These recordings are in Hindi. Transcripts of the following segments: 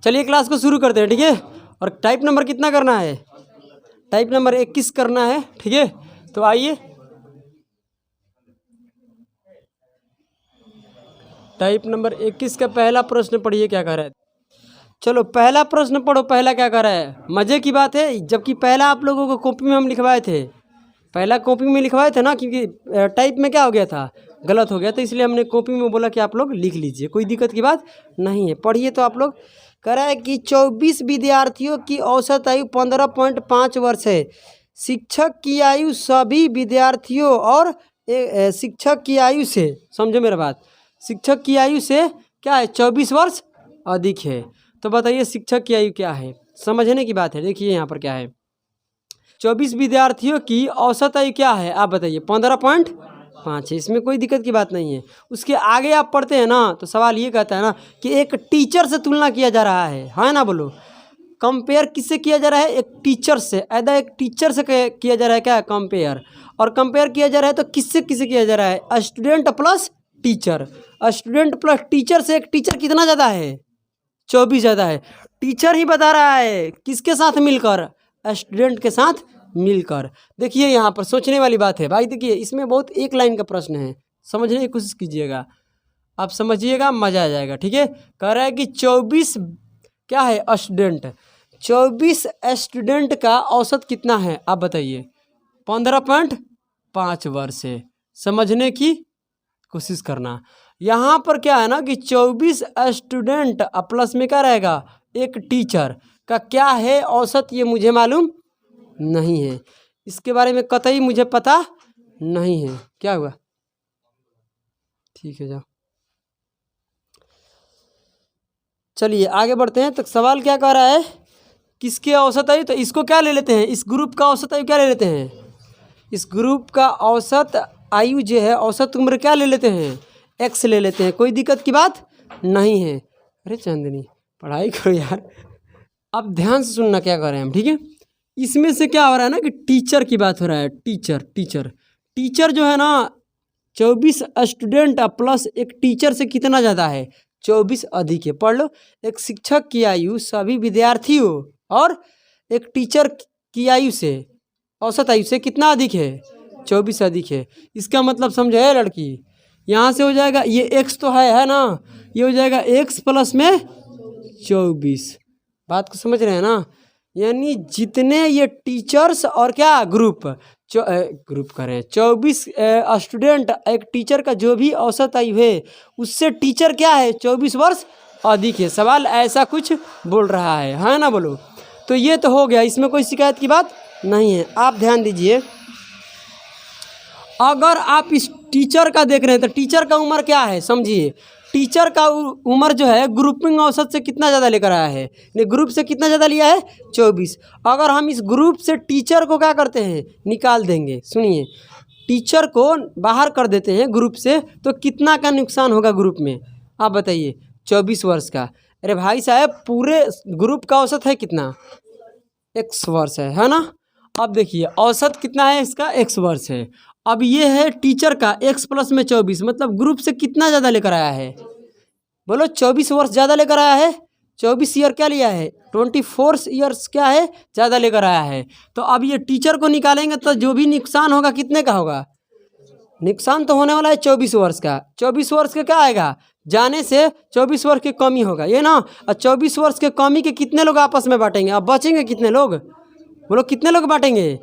चलिए क्लास को शुरू करते हैं, ठीक है। और टाइप नंबर कितना करना है? टाइप नंबर 21 करना है, ठीक है। तो आइए टाइप नंबर 21 का पहला प्रश्न पढ़िए क्या कह रहा है। चलो पहला प्रश्न पढ़ो, पहला क्या कह रहा है। मज़े की बात है, जबकि पहला आप लोगों को कॉपी में हम लिखवाए थे, पहला कॉपी में लिखवाए थे ना, क्योंकि टाइप में क्या हो गया था, गलत हो गया, तो इसलिए हमने कॉपी में बोला कि आप लोग लिख लीजिए, कोई दिक्कत की बात नहीं है। पढ़िए तो आप लोग। कह रहा है कि 24 विद्यार्थियों की औसत आयु 15.5 वर्ष है। शिक्षक की आयु सभी विद्यार्थियों और शिक्षक की आयु से, समझो मेरा बात, शिक्षक की आयु से क्या है, 24 वर्ष अधिक है। तो बताइए शिक्षक की आयु क्या है, समझने की बात है। देखिए यहाँ पर क्या है, 24 विद्यार्थियों की औसत आयु क्या है, आप बताइए। 15.5 है, इसमें कोई दिक्कत की बात नहीं है। उसके आगे आप पढ़ते हैं ना, तो सवाल ये कहता है ना कि एक टीचर से तुलना किया जा रहा है ना, बोलो। कंपेयर किससे किया जा रहा है, एक टीचर से। एक टीचर से किया जा रहा है क्या, कंपेयर। और कंपेयर किया जा रहा है तो किससे किया जा रहा है, student plus teacher. Student plus teacher से एक टीचर कितना ज़्यादा है, 24 ज़्यादा है। टीचर ही बता रहा है, किसके साथ मिलकर, स्टूडेंट के साथ मिलकर। देखिए यहाँ पर सोचने वाली बात है भाई। देखिए इसमें बहुत एक लाइन का प्रश्न है, समझने की कोशिश कीजिएगा, आप समझिएगा, मज़ा आ जाएगा, ठीक है। कह रहा है कि 24 क्या है, स्टूडेंट। 24 स्टूडेंट का औसत कितना है, आप बताइए। 15.5 वर्ष है, समझने की कोशिश करना। यहाँ पर क्या है ना कि 24 स्टूडेंट प्लस में क्या रहेगा, एक टीचर का क्या है औसत, ये मुझे मालूम नहीं है, इसके बारे में कतई मुझे पता नहीं है। क्या हुआ, ठीक है जाओ। चलिए आगे बढ़ते हैं। तो सवाल क्या कह रहा है, किसके औसत आयु, तो इसको क्या ले लेते हैं, इस ग्रुप का औसत आयु क्या ले लेते हैं, इस ग्रुप का औसत आयु जो है, औसत उम्र क्या ले लेते हैं, एक्स ले लेते हैं, कोई दिक्कत की बात नहीं है। अरे चांदनी पढ़ाई करो यार, अब ध्यान से सुनना क्या कर रहे हैं हम, ठीक है। इसमें से क्या हो रहा है ना कि टीचर की बात हो रहा है, टीचर जो है ना, 24 स्टूडेंट प्लस एक टीचर से कितना ज़्यादा है, 24 अधिक है। पढ़ लो, एक शिक्षक की आयु सभी विद्यार्थियों और एक टीचर की आयु से, औसत आयु से कितना अधिक है, 24 अधिक है। इसका मतलब समझे है लड़की, यहाँ से हो जाएगा, ये एक्स तो है ना, ये हो जाएगा एक्स प्लस में 24। बात को समझ रहे हैं ना, यानी जितने ये टीचर्स और क्या ग्रुप करें, 24 स्टूडेंट एक टीचर का जो भी औसत आयु है, उससे टीचर क्या है, 24 वर्ष अधिक है। सवाल ऐसा कुछ बोल रहा है ना, बोलो। तो ये तो हो गया, इसमें कोई शिकायत की बात नहीं है। आप ध्यान दीजिए, अगर आप इस टीचर का देख रहे हैं तो टीचर का उम्र क्या है, समझिए। टीचर का उम्र जो है ग्रुपिंग औसत से कितना ज़्यादा लेकर आया है, ग्रुप से कितना ज़्यादा लिया है, 24। अगर हम इस ग्रुप से टीचर को क्या करते हैं, निकाल देंगे, सुनिए, टीचर को बाहर कर देते हैं ग्रुप से, तो कितना का नुकसान होगा ग्रुप में, आप बताइए। 24 वर्ष का। अरे भाई साहब, पूरे ग्रुप का औसत है कितना, x वर्ष है ना। अब देखिए औसत कितना है इसका, x वर्ष है। अब ये है टीचर का x प्लस में 24, मतलब ग्रुप से कितना ज़्यादा लेकर आया है, बोलो। 24 वर्ष ज़्यादा लेकर आया है, 24 ईयर क्या लिया है, 24 ईयर्स क्या है, ज़्यादा लेकर आया है। तो अब ये टीचर को निकालेंगे तो जो भी नुकसान होगा कितने का होगा, नुकसान तो होने वाला है 24 वर्ष का। 24 वर्ष का क्या आएगा, जाने से 24 वर्ष की कमी होगा, ये ना। और 24 वर्ष के कमी के कितने लोग आपस में बांटेंगे, अब बचेंगे कितने लोग, बोलो कितने लोग बांटेंगे,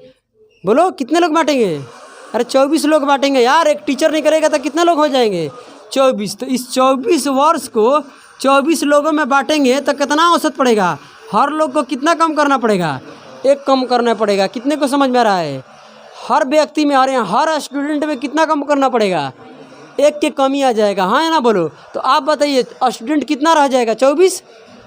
बोलो कितने लोग बांटेंगे। अरे 24 लोग बांटेंगे यार, एक टीचर नहीं करेगा तो कितने लोग हो जाएंगे, 24। तो इस 24 वर्ष को 24 लोगों में बांटेंगे तो कितना औसत पड़ेगा, हर लोग को कितना कम करना पड़ेगा, एक कम करना पड़ेगा। कितने को समझ में आ रहा है, हर व्यक्ति में, और हर स्टूडेंट में कितना कम करना पड़ेगा, एक के कमी आ जाएगा, हाँ है ना, बोलो। तो आप बताइए स्टूडेंट कितना रह जाएगा, 24।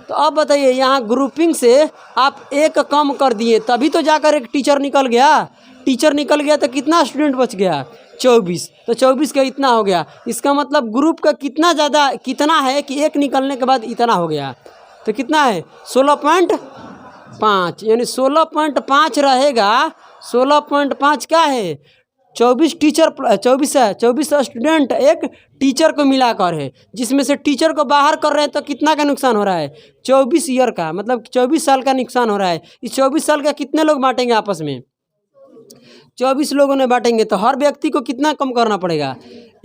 तो आप बताइए यहाँ ग्रुपिंग से आप एक कम कर दिए, तभी तो जाकर एक टीचर निकल गया। टीचर निकल गया तो कितना स्टूडेंट बच गया, 24। तो 24 का इतना हो गया, इसका मतलब ग्रुप का कितना ज़्यादा, कितना है कि एक निकलने के बाद इतना हो गया। तो कितना है, 16.5, यानी 16.5 रहेगा। 16.5 क्या है, 24 टीचर 24 स्टूडेंट एक टीचर को मिलाकर है, जिसमें से टीचर को बाहर कर रहे हैं तो कितना का नुकसान हो रहा है? 24 ईयर का, मतलब 24 साल का नुकसान हो रहा है। इस 24 साल का कितने लोग बांटेंगे आपस में? 24 लोगों ने बांटेंगे तो हर व्यक्ति को कितना कम करना पड़ेगा?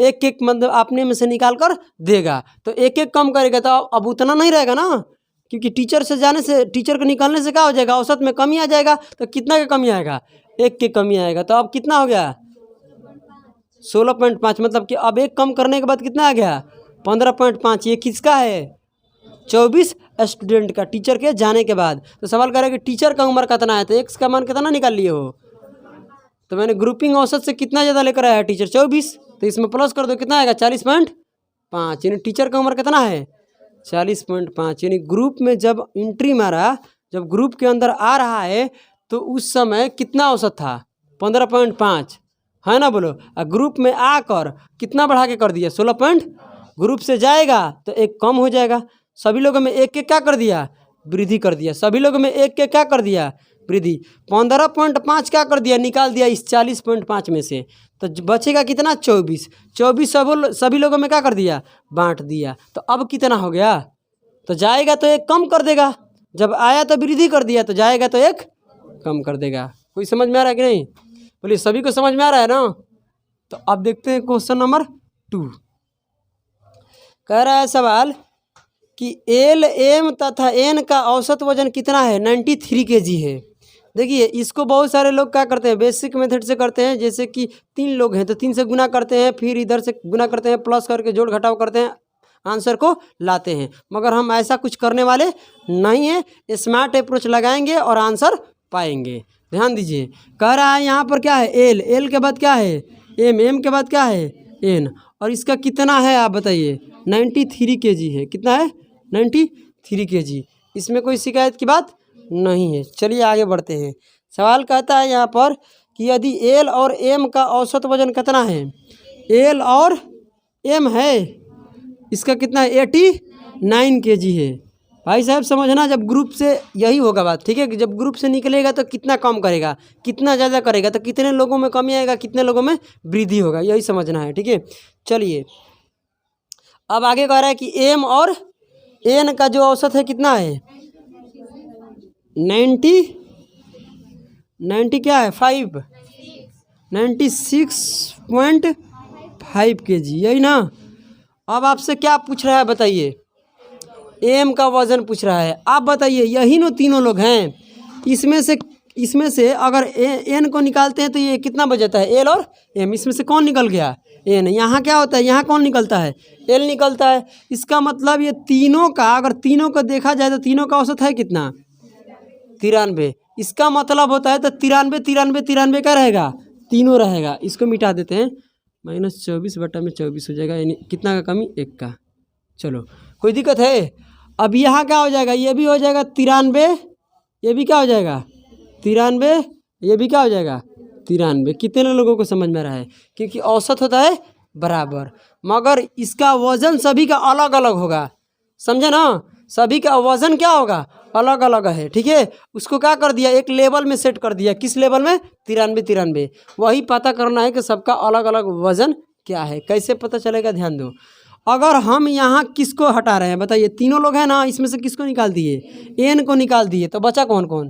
एक एक मतलब अपने में से निकाल कर देगा, तो एक एक कम करेगा तो अब उतना नहीं रहेगा ना, क्योंकि टीचर से जाने से, टीचर को निकालने से क्या हो जाएगा? औसत में कमी आ जाएगा। तो कितना का कमी आएगा? एक के कमी आएगा। तो अब कितना हो गया? 16.5, मतलब कि अब एक कम करने के बाद कितना आ गया? 15.5। ये किसका है? 24 स्टूडेंट का, टीचर के जाने के बाद। तो सवाल करें कि टीचर का उम्र कितना है, तो एक्स का मान कितना निकाल लिए हो? तो मैंने ग्रुपिंग औसत से कितना ज़्यादा लेकर आया है? टीचर 24, तो इसमें प्लस कर दो, कितना आएगा? 40.5। यानी टीचर का उम्र कितना है? 40.5। यानी ग्रुप में जब एंट्री मारा, जब ग्रुप के अंदर आ रहा है तो उस समय कितना औसत था? 15.5, है ना? बोलो। ग्रुप में आकर कितना बढ़ा के कर दिया? 16 ग्रुप से जाएगा तो एक कम हो जाएगा। सभी लोगों में एक के क्या कर दिया? वृद्धि कर दिया। सभी लोगों में एक के क्या कर दिया? वृद्धि। 15.5 क्या कर दिया? निकाल दिया इस 40.5 में से, तो बचेगा कितना? 24। 24 सभी लोगों में क्या कर दिया? बांट दिया। तो अब कितना हो गया? तो जाएगा तो एक कम कर देगा, जब आया तो वृद्धि कर दिया, तो जाएगा तो एक कम कर देगा। कोई समझ में आ रहा है कि नहीं? बोलिए, सभी को समझ में आ रहा है ना? तो अब देखते हैं क्वेश्चन नंबर 2। कह रहा है सवाल कि एल एम तथा एन का औसत वजन कितना है? 93 kg है। देखिए, इसको बहुत सारे लोग क्या करते हैं? बेसिक मेथड से करते हैं। जैसे कि 3 लोग हैं तो 3 से गुना करते हैं, फिर इधर से गुना करते हैं, प्लस करके जोड़ घटाव करते हैं, आंसर को लाते हैं। मगर हम ऐसा कुछ करने वाले नहीं हैं। स्मार्ट अप्रोच लगाएंगे और आंसर पाएंगे। ध्यान दीजिए, कह रहा है यहाँ पर क्या है? एल, एल के बाद क्या है? एम, एम के बाद क्या है? एन। और इसका कितना है आप बताइए? 93 kg है। कितना है? 93 kg। इसमें कोई शिकायत की बात नहीं है। चलिए आगे बढ़ते हैं। सवाल कहता है यहाँ पर कि यदि एल और एम का औसत वजन कितना है? एल और एम है, इसका कितना है? 89 kg है। भाई साहब समझना, जब ग्रुप से यही होगा बात, ठीक है? कि जब ग्रुप से निकलेगा तो कितना कम करेगा, कितना ज़्यादा करेगा, तो कितने लोगों में कमी आएगा, कितने लोगों में वृद्धि होगा, यही समझना है। ठीक है, चलिए अब आगे कह रहा है कि एम और एन का जो औसत है कितना है? 90 क्या है? 5, 96.5 kg, यही ना? अब आपसे क्या पूछ रहा है बताइए? एम का वजन पूछ रहा है। आप बताइए, यही नो तीनों लोग हैं। इसमें से अगर एन को निकालते हैं तो ये कितना बच जाता है? एल और एम। इसमें से कौन निकल गया? एन। यहाँ क्या होता है? यहाँ कौन निकलता है? एल निकलता है। इसका मतलब ये तीनों का, अगर तीनों को देखा जाए तो तीनों का औसत है कितना? 93। इसका मतलब होता है तो 93 93 93 का रहेगा, तीनों रहेगा। इसको मिटा देते हैं, -24/24 हो जाएगा। यानी कितना का कमी? 1 का। चलो, कोई दिक्कत है? अब यहाँ क्या हो जाएगा? ये भी हो जाएगा 93, ये भी क्या हो जाएगा? 93, ये भी क्या हो जाएगा? 93। कितने लोगों को समझ में आ रहा है? क्योंकि औसत होता है बराबर, मगर इसका वजन सभी का अलग अलग होगा। समझे ना? सभी का वजन क्या होगा? अलग अलग है। ठीक है, उसको क्या कर दिया? एक लेवल में सेट कर दिया। किस लेवल में? 93 93। वही पता करना है कि सबका अलग अलग वजन क्या है। कैसे पता चलेगा? ध्यान दो। अगर हम यहाँ किसको हटा रहे हैं बताइए? तीनों लोग हैं ना, इसमें से किसको निकाल दिए? एन को निकाल दिए, तो बचा कौन कौन?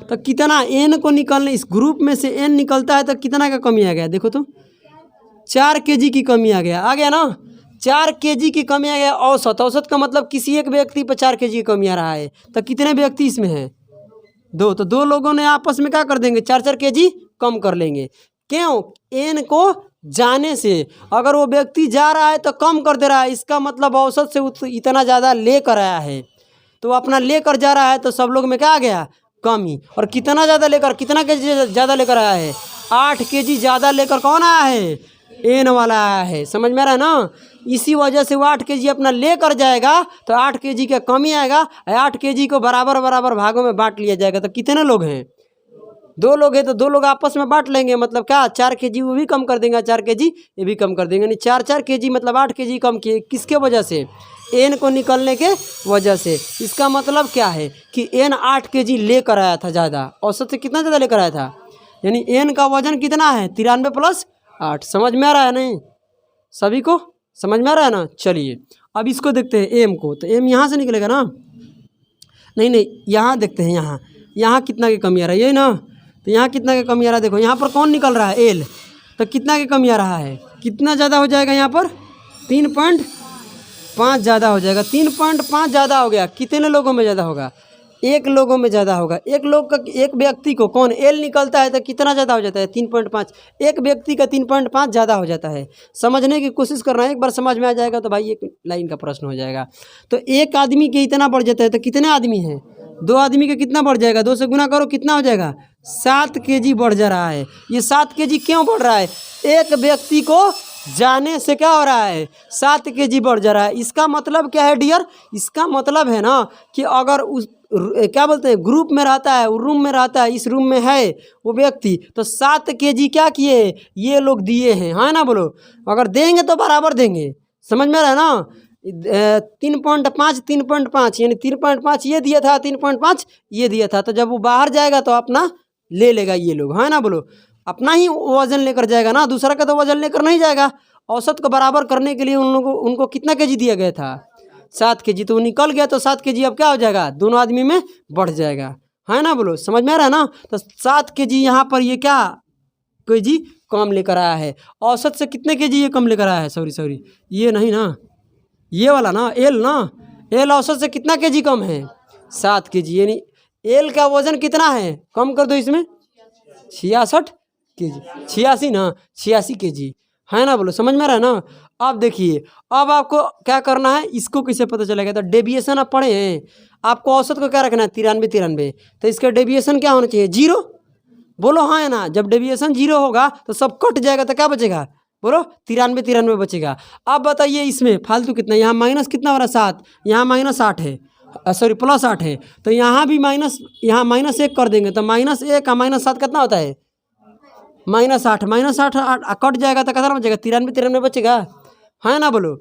तो कितना एन को निकालने, इस ग्रुप में से एन निकलता है तो कितना का कमी आ गया? देखो तो 4 kg की कमी आ गया ना? 4 kg की कमी आ गया। औसत का मतलब किसी एक व्यक्ति पर 4 kg की कमी आ रहा है। तो कितने व्यक्ति इसमें हैं? 2। तो 2 लोगों ने आपस में क्या कर देंगे? 4 kg कम कर लेंगे। क्यों? एन को जाने से। अगर वो व्यक्ति जा रहा है तो कम कर दे रहा है, इसका मतलब औसत से इतना ज़्यादा लेकर आया है, तो अपना लेकर जा रहा है, तो सब लोग में क्या आ गया? कमी। और कितना ज़्यादा लेकर, कितना kg ज़्यादा लेकर आया है? 8 kg ज़्यादा लेकर कौन आया है? एन वाला आया है। समझ में आ रहा है ना? इसी वजह से वो 8 kg अपना लेकर जाएगा, तो 8 kg का कमी आएगा। 8 kg को बराबर बराबर भागों में बांट लिया जाएगा। तो कितने लोग हैं? 2 लोग हैं, तो 2 लोग आपस में बांट लेंगे। मतलब क्या? 4 kg वो भी कम कर देंगे, 4 kg ये भी कम कर देंगे। यानी 4 kg मतलब 8 kg कम किए। किसके वजह से? एन को निकलने के वजह से। इसका मतलब क्या है कि एन 8 kg लेकर आया था ज़्यादा। औसत से कितना ज़्यादा लेकर आया था? यानी एन का वजन कितना है 93 + 8। समझ में आ रहा है नहीं? सभी को समझ में आ रहा है ना? चलिए अब इसको देखते हैं एम को। तो एम यहाँ से निकलेगा ना? नहीं, यहाँ देखते हैं। यहाँ कितना की कमी आ रहा है, ये ना? तो यहाँ कितना की कमी आ रहा है? देखो यहाँ पर कौन निकल रहा है? एल। तो कितना की कमी आ रहा है? कितना ज़्यादा हो जाएगा यहाँ पर? 3.5 ज़्यादा हो जाएगा। 3.5 ज़्यादा हो गया। कितने लोगों में ज़्यादा होगा? एक लोगों में ज़्यादा होगा। एक लोग का, एक व्यक्ति को कौन एल निकलता है तो कितना ज़्यादा हो जाता है? 3.5। एक व्यक्ति का 3.5 ज़्यादा हो जाता है। समझने की कोशिश करना है, एक बार समझ में आ जाएगा तो भाई एक लाइन का प्रश्न हो जाएगा। तो एक आदमी के इतना बढ़ जाता है तो कितने आदमी हैं? 2 आदमी का कितना बढ़ जाएगा? 2 से गुना करो, कितना हो जाएगा? 7 kg बढ़ जा रहा है। ये 7 kg क्यों बढ़ रहा है? एक व्यक्ति को जाने से क्या हो रहा है? 7 kg बढ़ जा रहा है। इसका मतलब क्या है डियर? इसका मतलब है ना कि अगर उस क्या बोलते हैं ग्रुप में रहता है, रूम में रहता है, इस रूम में है वो व्यक्ति, तो 7 kg क्या किए? ये लोग दिए हैं, है ना? बोलो, अगर देंगे तो बराबर देंगे। समझ में आ रहा है ना? 3.5 यानी 3.5 ये दिया था, 3.5 ये दिया था। तो जब वो बाहर जाएगा तो अपना ले लेगा ये लोग, है ना? बोलो, अपना ही वजन लेकर जाएगा ना, दूसरा का तो वजन लेकर नहीं जाएगा। औसत को बराबर करने के लिए उनको कितना kg दिया गया था? 7 kg। तो वो निकल गया तो 7 kg अब क्या हो जाएगा? दोनों आदमी में बढ़ जाएगा, है ना? बोलो, समझ में आ रहा है ना? तो 7 kg यहाँ पर ये क्या kg कम लेकर आया है। औसत से कितने kg ये कम लेकर आया है? सॉरी ये नहीं ना, ये वाला ना, एल ना। एल औसत से कितना kg कम है? 7 kg। यानी एल का वजन कितना है? कम कर दो इसमें, 66 kg। 86 ना, 86 kg, है ना? बोलो, समझ में आ रहा है ना? अब देखिए, अब आपको क्या करना है, इसको कैसे पता चलेगा? तो डेविएशन आप पढ़े हैं, आपको औसत को क्या रखना है? 93। तो इसका डेविएशन क्या होना चाहिए? 0। बोलो हाँ है ना? जब डेविएशन 0 होगा तो सब कट जाएगा तो क्या बचेगा? बोलो, 93 बचेगा। अब बताइए इसमें फालतू कितना? यहाँ माइनस कितना हो रहा है? 7। यहाँ -8 है, सॉरी +8 है। तो यहाँ भी माइनस, यहाँ -1 कर देंगे तो -1 का -7 कितना होता है? -8। -8 कट जाएगा तो कितना बचेगा? 93 बचेगा, है ना? बोलो,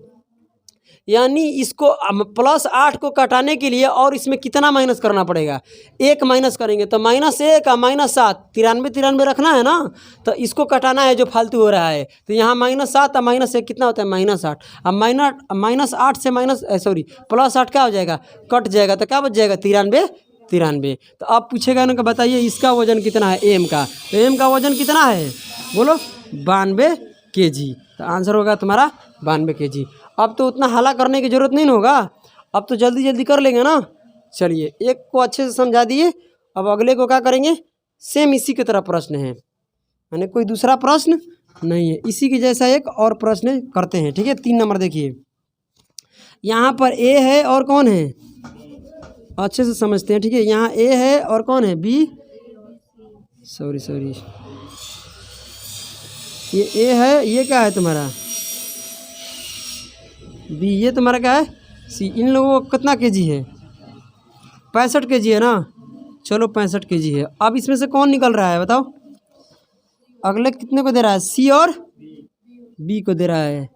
यानी इसको +8 को कटाने के लिए और इसमें कितना माइनस करना पड़ेगा? 1 माइनस करेंगे तो -1 का -7, 93 रखना है ना? तो इसको कटाना है जो फालतू हो रहा है। तो यहाँ -7 और -1 कितना होता है? -8। अब -8 से +8 क्या हो जाएगा? कट जाएगा तो क्या बच जाएगा? 93। तो अब पूछेगा ना कि बताइए इसका वजन कितना है? एम का। तो एम का वजन कितना है? बोलो, 92 kg। तो आंसर होगा तुम्हारा 92 kg। अब तो उतना हल्ला करने की ज़रूरत नहीं होगा, अब तो जल्दी जल्दी कर लेंगे ना। चलिए, एक को अच्छे से समझा दिए, अब अगले को क्या करेंगे? सेम इसी की तरह प्रश्न है, यानी कोई दूसरा प्रश्न नहीं है, इसी के जैसा एक और प्रश्न करते हैं। ठीक है, 3 नंबर देखिए, यहाँ पर ए है और कौन है? अच्छे से समझते हैं। ठीक है, यहाँ ए है और कौन है? बी। सॉरी ये ए है, ये क्या है तुम्हारा? बी। ये तुम्हारा क्या है? सी। इन लोगों को कितना kg है? 65 kg है ना? चलो 65 kg है। अब इसमें से कौन निकल रहा है बताओ? अगले कितने को दे रहा है? सी और बी को दे रहा है।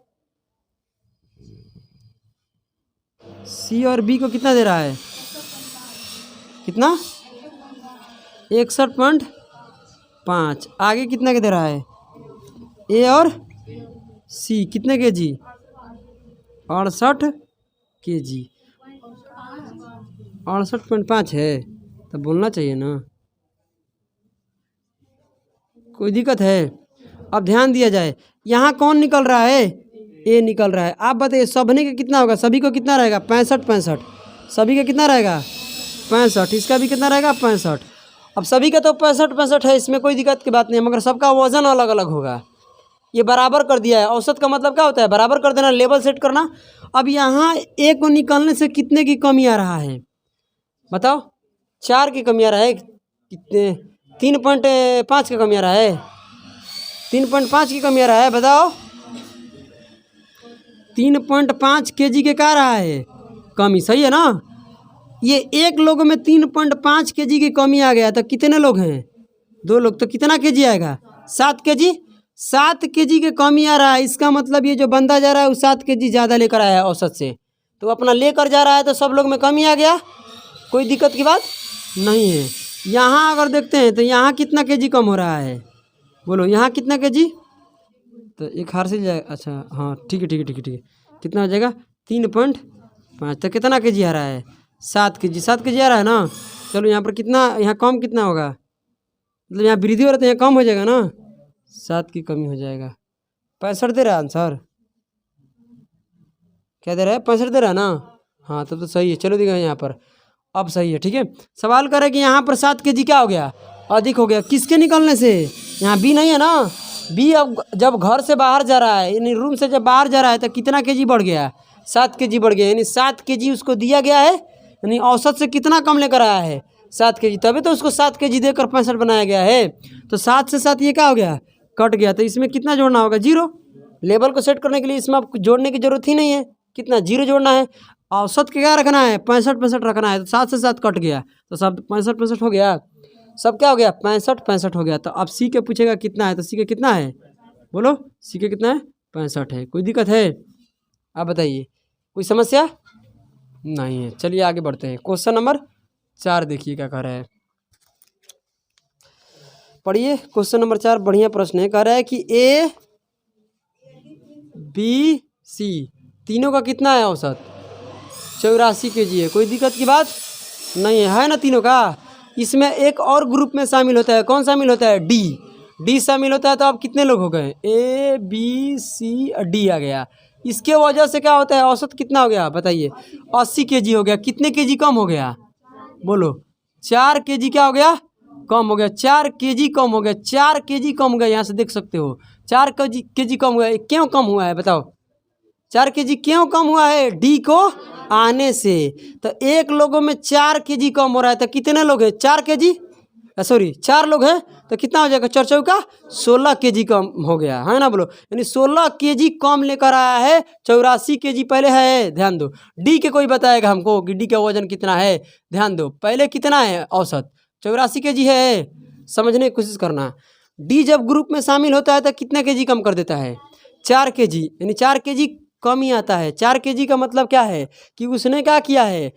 सी और बी को कितना दे रहा है? कितना? 61.5। आगे कितना के दे रहा है? ए और सी कितने kg? 68 kg। 68.5 है, तो बोलना चाहिए ना, कोई दिक्कत है? अब ध्यान दिया जाए, यहाँ कौन निकल रहा है? ए निकल रहा है। आप बताइए सबने का कितना होगा? सभी को कितना रहेगा? 65। सभी का कितना रहेगा? 65। इसका भी कितना रहेगा? 65। अब सभी का तो 65 है, इसमें कोई दिक्कत की बात नहीं है, मगर सबका वजन अलग अलग होगा। ये बराबर कर दिया है। औसत का मतलब क्या होता है? बराबर कर देना, लेवल सेट करना। अब यहाँ ए को निकालने से कितने की कमी आ रहा है बताओ? 4 की कमी आ रहा है। कितने? 3.5 की कमी आ रहा है। 3.5 की कमी आ रहा है, बताओ। 3.5 kg के क्या आ रहा है? कमी। सही है ना? ये एक लोगों में 3.5 kg की कमी आ गया तो कितने लोग हैं? 2 लोग। तो कितना kg आएगा? 7 kg। 7 kg की कमी आ रहा है, इसका मतलब ये जो बंदा जा रहा है वो 7 kg ज़्यादा लेकर आया है औसत से, तो अपना लेकर जा रहा है, तो सब लोग में कमी आ गया। कोई दिक्कत की बात नहीं है। यहाँ अगर देखते हैं तो यहाँ कितना केजी कम हो रहा है, बोलो यहाँ कितना केजी, तो एक हार से जाएगा। अच्छा हाँ ठीक है ठीक है ठीक है ठीक है, कितना हो जाएगा 3.5, तो कितना केजी आ रहा है 7 केजी, 7 केजी आ रहा है ना। चलो यहाँ पर कितना, यहाँ कम कितना होगा, मतलब यहाँ वृद्धि हो रहा है तो यहाँ कम हो जाएगा ना, 7 की कमी हो जाएगा। 65 दे रहा है आंसर, क्या दे रहा है 65 दे रहा है ना। हाँ तब तो सही है, चलो देखिए यहाँ पर अब सही है। ठीक है, सवाल करे कि यहाँ पर 7 केजी क्या हो गया, अधिक हो गया, किसके निकलने से, यहाँ बी नहीं है ना, बी अब जब घर से बाहर जा रहा है, यानी रूम से जब बाहर जा रहा है तो कितना केजी बढ़ गया, 7 केजी बढ़ गया, यानी 7 केजी उसको दिया गया है, यानी औसत से कितना कम लेकर आया है 7 केजी, तभी तो उसको 7 केजी देकर 65 बनाया गया है। तो 7 से 7 ये क्या हो गया, कट गया, तो इसमें कितना जोड़ना होगा 0। लेवल को सेट करने के लिए इसमें आपको जोड़ने की जरूरत ही नहीं है, कितना 0 जोड़ना है। औसत के क्या रखना है 65 रखना है, तो 7 से 7 कट गया तो सब 65 हो गया, सब क्या हो गया 65 हो गया। तो अब सी के पूछेगा कितना है, तो सी के कितना है, बोलो सी के कितना है 65 है। कोई दिक्कत है, आप बताइए, कोई समस्या नहीं है। चलिए आगे बढ़ते हैं, क्वेश्चन नंबर 4 देखिए क्या कह रहा है, पढ़िए क्वेश्चन नंबर 4, बढ़िया प्रश्न है। कह रहा है कि ए बी सी तीनों का कितना है औसत, 84 केजी है। कोई दिक्कत की बात नहीं है ना तीनों का। इसमें एक और ग्रुप में शामिल होता है, कौन शामिल होता है, डी शामिल होता है। तो अब कितने लोग हो गए, ए बी सी डी आ गया, इसके वजह से क्या होता है औसत कितना हो गया बताइए, 80 केजी हो गया। कितने केजी कम हो गया, बोलो 4 केजी क्या हो गया, कम हो गया, 4 केजी कम हो गया, 4 केजी कम हो गया। यहाँ से देख सकते हो 4 केजी कम हुआ है, क्यों कम हुआ है बताओ, 4 केजी क्यों कम हुआ है, डी को आने से। तो एक लोगों में 4 केजी कम हो रहा है, तो कितने लोग हैं 4 केजी, सॉरी 4 लोग हैं, तो कितना हो जाएगा 4 चौका 16 केजी कम हो गया है ना, बोलो यानी 16 केजी कम लेकर आया है, 84 केजी पहले है, ध्यान दो। डी के कोई बताएगा हमको कि डी का वजन कितना है, ध्यान दो पहले कितना है औसत 84 केजी है, समझने की कोशिश करना। डी जब ग्रुप में शामिल होता है तो कितने केजी कम कर देता है 4 केजी, यानी 4 केजी कम ही आता है। 4 केजी का मतलब क्या है कि उसने क्या किया है,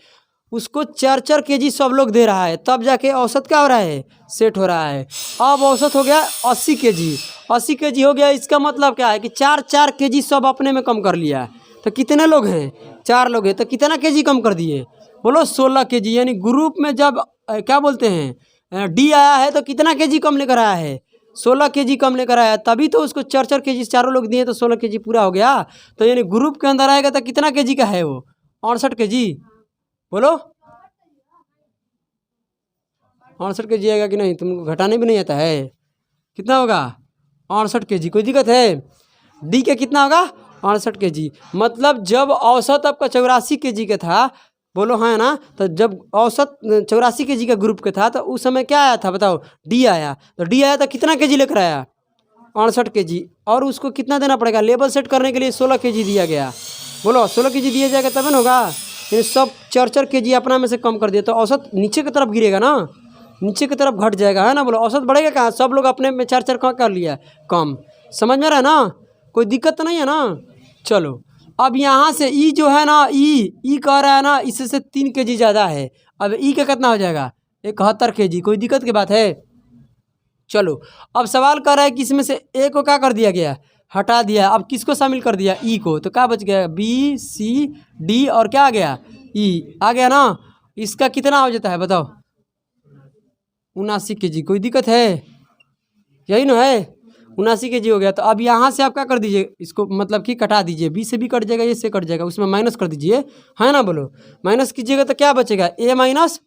उसको 4 केजी सब लोग दे रहा है, तब जाके औसत क्या हो रहा है सेट हो रहा है। अब औसत हो गया 80 केजी, 80 केजी हो गया, इसका मतलब क्या है कि 4 केजी सब अपने में कम कर लिया। तो कितने लोग हैं 4 लोग हैं, तो कितना केजी कम कर दिए, बोलो 16 केजी। यानी ग्रुप में जब क्या बोलते हैं डी आया है तो कितना केजी कम लेकर आया है, 16 केजी कम लेकर आया, तभी तो उसको 4 केजी चारों लोग दिए तो 16 केजी पूरा हो गया। तो यानी ग्रुप के अंदर आएगा तो कितना केजी का है वो 68 केजी, बोलो 68 केजी आएगा कि नहीं, तुमको घटाने भी नहीं आता है, कितना होगा 68 केजी। कोई दिक्कत है, डी के कितना होगा 68 केजी। मतलब जब औसत आपका 84 केजी का था, बोलो हाँ ना, तो जब औसत 84 केजी का ग्रुप का था तो उस समय क्या आया था बताओ, डी आया। तो डी आया तो कितना केजी लेकर आया 68 केजी, और उसको कितना देना पड़ेगा, लेवल सेट करने के लिए 16 केजी दिया गया, बोलो 16 केजी दिया जाएगा तब ना होगा। यानी सब 4 केजी अपना में से कम कर दिया, तो औसत नीचे की तरफ गिरेगा ना, नीचे की तरफ घट जाएगा है ना, बोलो औसत बढ़ेगा कहाँ, सब लोग अपने में 4 कहाँ कर लिया कम, समझ में रहा है ना, कोई दिक्कत तो नहीं है ना। चलो अब यहाँ से ई जो है ना, ई कह रहा है ना इससे 3 केजी ज़्यादा है, अब ई का कितना हो जाएगा 71 केजी। कोई दिक्कत की बात है। चलो अब सवाल कर रहा है कि इसमें से ए को क्या कर दिया गया, हटा दिया, अब किसको शामिल कर दिया ई को, तो क्या बच गया बी सी डी और क्या आ गया ई आ गया ना। इसका कितना हो जाता है बताओ 79 केजी। कोई दिक्कत है, यही ना है 79 केजी हो गया। तो अब यहाँ से आप क्या कर दीजिए इसको, मतलब कि कटा दीजिए, बी से भी कट जाएगा, ए से कट जाएगा, उसमें माइनस कर दीजिए है ना, बोलो माइनस कीजिएगा तो क्या बचेगा ए माइनस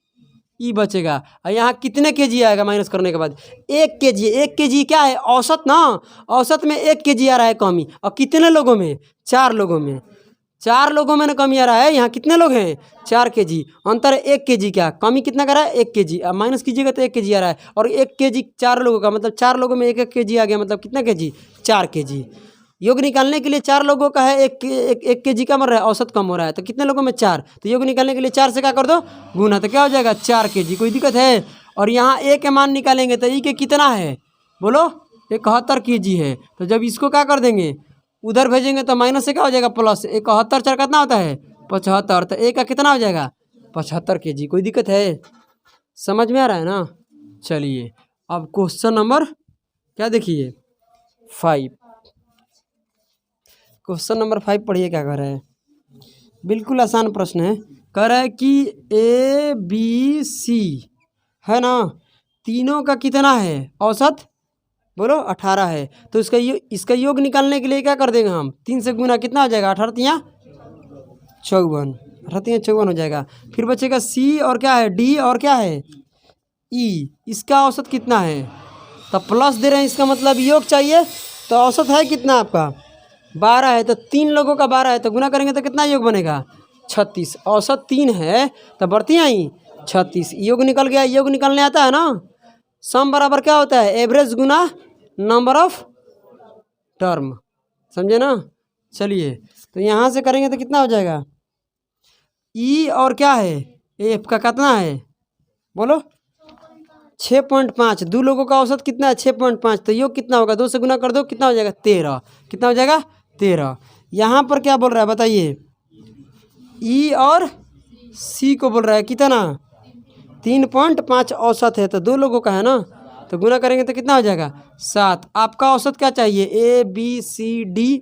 ई बचेगा। और यहाँ कितने केजी आएगा माइनस करने के बाद 1 केजी। 1 केजी क्या है औसत ना, औसत में 1 केजी आ रहा है कमी, और कितने लोगों में 4 लोगों में, 4 लोगों में ना कमी आ रहा है। यहाँ कितने लोग हैं 4 केजी, अंतर 1 केजी, क्या कमी कितना कर रहा है 1 केजी, अब माइनस कीजिएगा तो 1 केजी आ रहा है, और 1 केजी 4 लोगों का, मतलब 4 लोगों में 1 केजी आ गया, मतलब कितना केजी 4 केजी। योग निकालने के लिए 4 लोगों का है, एक केजी कम हो रहा है, औसत कम हो रहा है, तो कितने लोगों में 4, तो योग निकालने के लिए 4 से क्या कर दो गुना, तो क्या हो जाएगा 4 केजी। कोई दिक्कत है। और यहाँ ए के मान निकालेंगे तो ई के कितना है, बोलो 71 केजी है, तो जब इसको क्या कर देंगे उधर भेजेंगे तो माइनस से क्या हो जाएगा प्लस, 71 4 कितना होता है 75, तो ए का कितना हो जाएगा 75 केजी। कोई दिक्कत है, समझ में आ रहा है ना। चलिए अब क्वेश्चन नंबर क्या देखिए 5। क्वेश्चन नंबर 5 पढ़िए क्या कह रहा है। बिल्कुल आसान प्रश्न है। कह रहा है कि ABC है ना, तीनों का कितना है औसत, बोलो 18 है। तो इसका योग निकालने के लिए क्या कर देंगे हम, 3 से गुना कितना हो जाएगा, 18 तियाँ 54, 18 तियाँ 54 हो जाएगा। फिर बचेगा C और क्या है D और क्या है E, इसका औसत कितना है। तो प्लस दे रहे हैं, इसका मतलब योग चाहिए। तो औसत है कितना आपका 12 है, तो 3 लोगों का 12 है, तो गुना करेंगे तो कितना योग बनेगा 36। औसत 3 है तो बढ़ती आई 36, योग निकल गया। योग निकलने आता है ना, सम बराबर क्या होता है, average Guna number of term, समझे ना। चलिए तो यहाँ से करेंगे तो कितना हो जाएगा, ई और क्या है एफ का कितना है, बोलो 6.5। 2 लोगों का औसत कितना है 6.5, तो योग कितना होगा, 2 से गुना कर दो कितना हो जाएगा 13। कितना हो जाएगा 13। यहाँ पर क्या बोल रहा है बताइए, ई और सी को बोल रहा है कितना 3.5 औसत है, तो 2 लोगों का है ना, तो गुना करेंगे तो कितना हो जाएगा 7। आपका औसत क्या चाहिए, ABCDEF,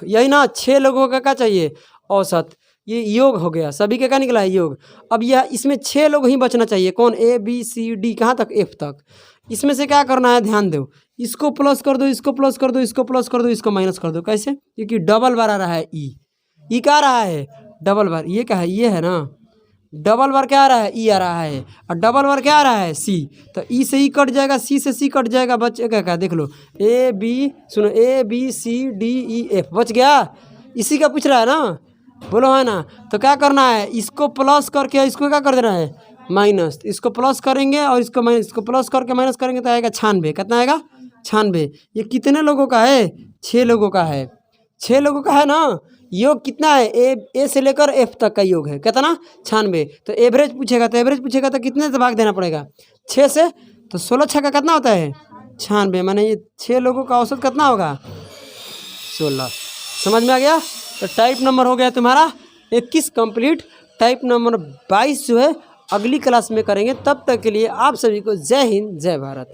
यही ना 6 लोगों का क्या चाहिए औसत। ये योग हो गया, सभी का क्या निकला है योग। अब यह इसमें 6 लोग ही बचना चाहिए, कौन ABCD कहाँ तक F तक। इसमें से क्या करना है ध्यान दो, इसको प्लस कर दो, इसको प्लस कर दो, इसको प्लस कर दो, इसको माइनस कर दो। कैसे, क्योंकि डबल बार आ रहा है ई क्या आ रहा है डबल बार, ये क्या है ये है ना, डबल बार क्या आ रहा है ई आ रहा है, और डबल बार क्या आ रहा है सी। तो ई से ई कट जाएगा, सी से सी कट जाएगा, बचेगा क्या देख लो ABCDEF बच गया। इसी का पूछ रहा है ना, बोलो है ना। तो क्या करना है, इसको प्लस करके इसको क्या कर देना है माइनस, इसको प्लस करेंगे और इसको माइनस, इसको प्लस करके माइनस करेंगे तो आएगा 96। कितना आएगा 96। ये कितने लोगों का है 6 लोगों का है, 6 लोगों का है ना। योग कितना है ए से लेकर एफ तक का योग है कितना 96। तो एवरेज पूछेगा, तो एवरेज पूछेगा तो कितने से भाग देना पड़ेगा 6 से, तो 16 6 का कितना होता है 96, माने ये 6 लोगों का औसत कितना होगा 16। समझ में आ गया। तो टाइप नंबर हो गया तुम्हारा 21 कंप्लीट। टाइप नंबर 22 जो है अगली क्लास में करेंगे। तब तक के लिए आप सभी को जय हिंद जय भारत।